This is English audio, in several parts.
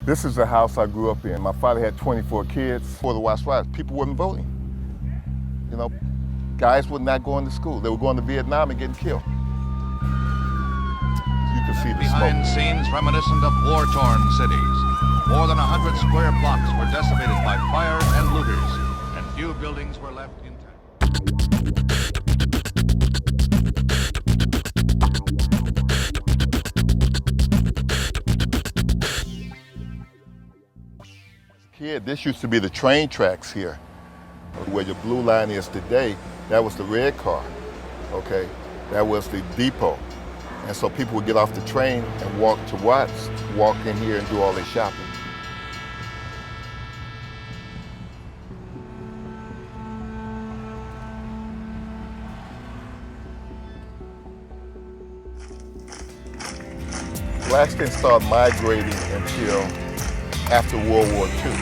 This is the house I grew up in. My father had 24 kids. Before the Watts riots, people wasn't voting. You know, guys were not going to school. They were going to Vietnam and getting killed. You can see the Behind smoke. scenes reminiscent of war-torn cities. More than 100 square blocks were decimated by fire and looters, and few buildings were left intact. Kid, this used to be the train tracks here. Where your blue line is today, that was the red car, okay? That was the depot. And so people would get off the train and walk to Watts, walk in here and do all their shopping. Blacks didn't start migrating until after World War II.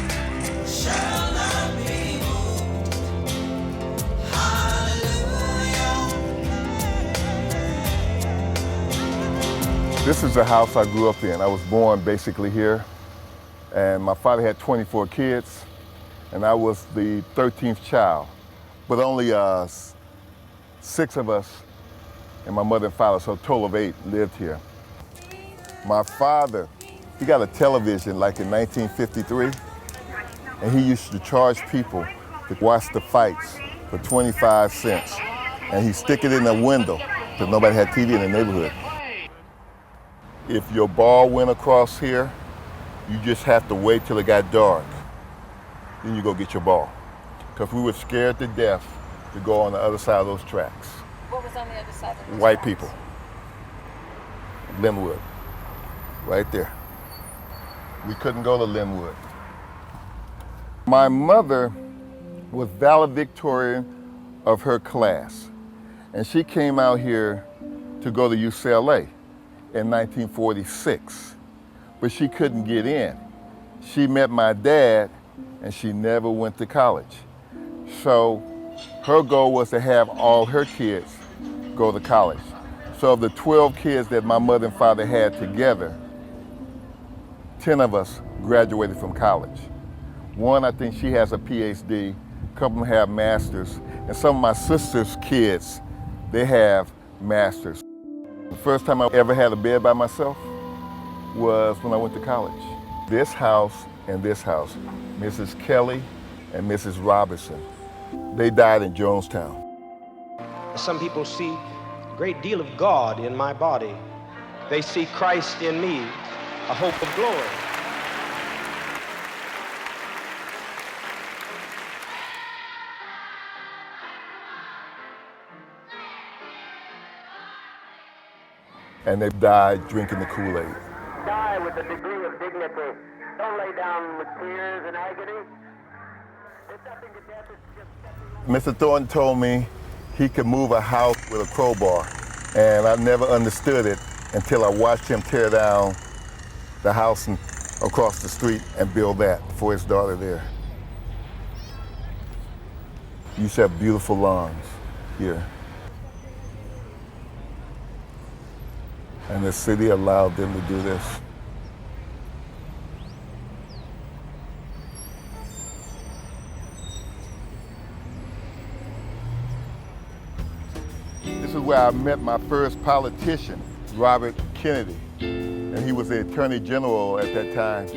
This is the house I grew up in. I was born basically here, and my father had 24 kids, and I was the 13th child. But only 6 of us, and my mother and father, so a total of 8 lived here. My father, he got a television like in 1953, and he used to charge people to watch the fights for 25 cents. And he'd stick it in the window because nobody had TV in the neighborhood. If your ball went across here, you just have to wait till it got dark. Then you go get your ball. Because we were scared to death to go on the other side of those tracks. What was on the other side of those White tracks? people. Linwood, right there. We couldn't go to Linwood. My mother was valedictorian of her class, and she came out here to go to UCLA in 1946, but she couldn't get in. She met my dad, and she never went to college. So her goal was to have all her kids go to college. So of the 12 kids that my mother and father had together, 10 of us graduated from college. One, I think she has a PhD, a couple of them have masters, and some of my sister's kids, they have masters. The first time I ever had a bed by myself was when I went to college. This house and this house, Mrs. Kelly and Mrs. Robinson, they died in Jonestown. Some people see a great deal of God in my body. They see Christ in me, a hope of glory. And they died drinking the Kool-Aid. Die with a degree of dignity. Don't lay down with tears and agony. It's nothing to death, it's just Mr. Thornton told me he could move a house with a crowbar, and I never understood it until I watched him tear down the house across the street and build that for his daughter there. You used to have beautiful lawns here. And the city allowed them to do this. This is where I met my first politician, Robert Kennedy. And he was the Attorney General at that time.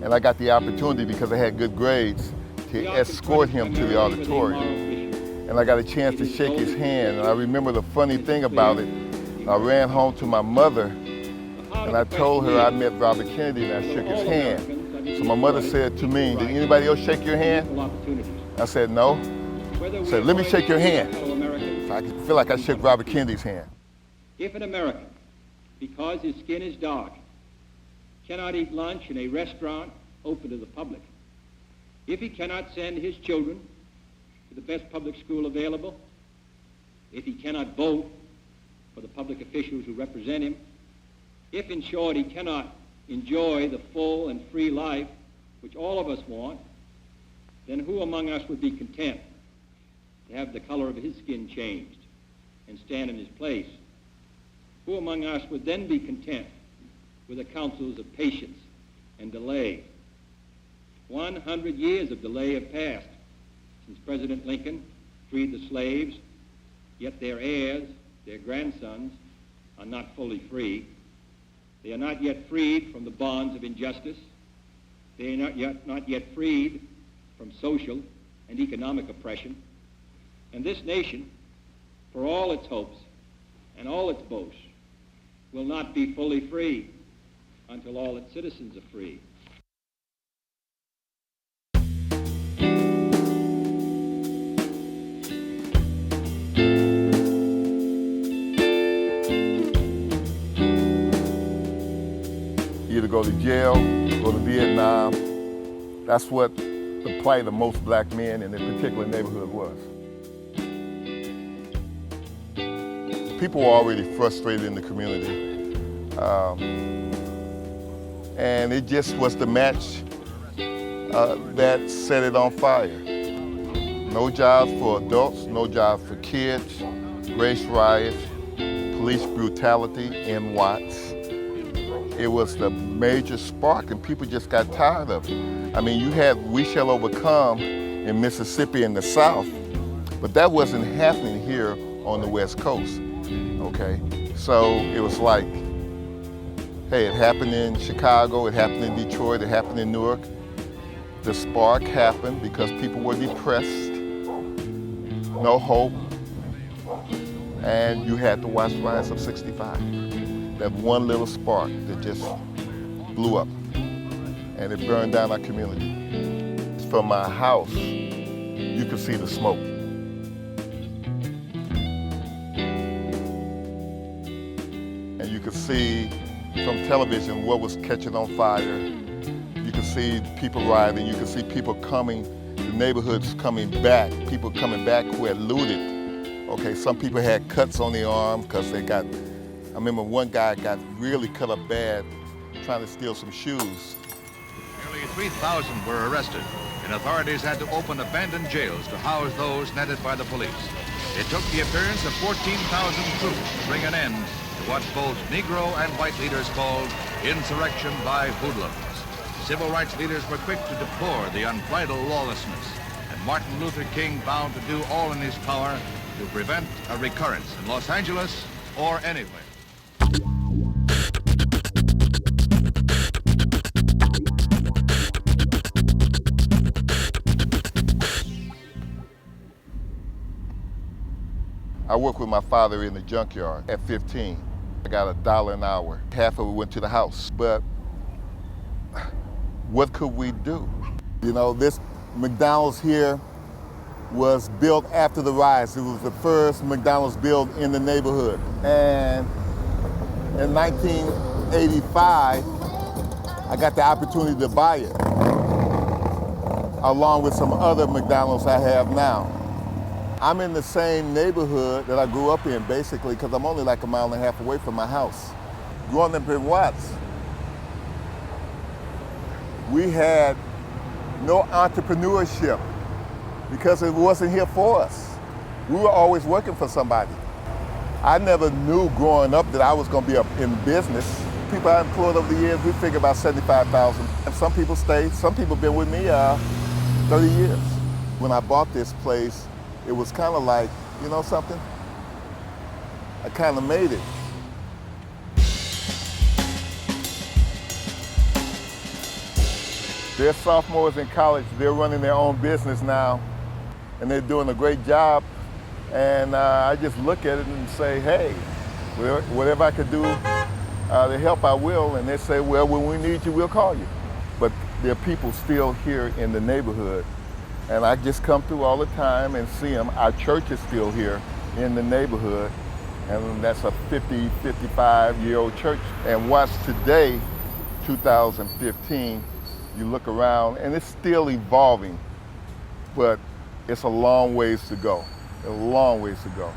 And I got the opportunity, because I had good grades, to escort him to the auditorium. And I got a chance to shake his hand. And I remember the funny thing about it. I ran home to my mother, and I told her I met Robert Kennedy, and I shook his hand. So my mother said to me, "Did anybody else shake your hand?" I said, "No." I said, "Let me shake your hand." So I feel like I shook Robert Kennedy's hand. If an American, because his skin is dark, cannot eat lunch in a restaurant open to the public, if he cannot send his children to the best public school available, if he cannot vote for the public officials who represent him, if in short he cannot enjoy the full and free life which all of us want, then who among us would be content to have the color of his skin changed and stand in his place? Who among us would then be content with the counsels of patience and delay. 100 years of delay have passed since President Lincoln freed the slaves, yet their heirs, their grandsons, are not fully free. They are not yet freed from the bonds of injustice. They are not yet freed from social and economic oppression. And this nation, for all its hopes and all its boasts, will not be fully free until all its citizens are free. Either go to jail, go to Vietnam. That's what the plight of most black men in a particular neighborhood was. People were already frustrated in the community. And it just was the match that set it on fire. No jobs for adults, no jobs for kids, race riots, police brutality in Watts. It was the major spark, and people just got tired of it. I mean, you had We Shall Overcome in Mississippi in the South, but that wasn't happening here on the West Coast, okay? So it was like, hey, it happened in Chicago, it happened in Detroit, it happened in Newark. The spark happened because people were depressed, no hope, and you had to watch Rise of 65. That one little spark that just blew up, and it burned down our community. From my house, you could see the smoke. And you could see from television what was catching on fire. You could see people rioting, you could see people coming, the neighborhoods coming back, people coming back who had looted. Okay, some people had cuts on their arm because they got, I remember one guy got really cut up bad trying to steal some shoes. Nearly 3,000 were arrested, and authorities had to open abandoned jails to house those netted by the police. It took the appearance of 14,000 troops to bring an end to what both Negro and white leaders called insurrection by hoodlums. Civil rights leaders were quick to deplore the unbridled lawlessness, and Martin Luther King vowed to do all in his power to prevent a recurrence in Los Angeles or anywhere. I worked with my father in the junkyard at 15. I got $1 an hour. Half of it went to the house. But what could we do? You know, this McDonald's here was built after the riots. It was the first McDonald's built in the neighborhood. And in 1985, I got the opportunity to buy it, along with some other McDonald's I have now. I'm in the same neighborhood that I grew up in, basically, because I'm only like 1.5 miles away from my house. Growing up in Watts, we had no entrepreneurship because it wasn't here for us. We were always working for somebody. I never knew growing up that I was going to be in business. People I employed over the years, we figure about 75,000. And some people stayed, some people been with me 30 years. When I bought this place, it was kind of like, you know something? I kind of made it. They're sophomores in college, they're running their own business now, and they're doing a great job. And I just look at it and say, hey, whatever I could do to help, I will. And they say, well, when we need you, we'll call you. But there are people still here in the neighborhood, and I just come through all the time and see them. Our church is still here in the neighborhood, and that's a 50, 55-year-old church. And Watts today, 2015, you look around, and it's still evolving, but it's a long ways to go. A long ways to go.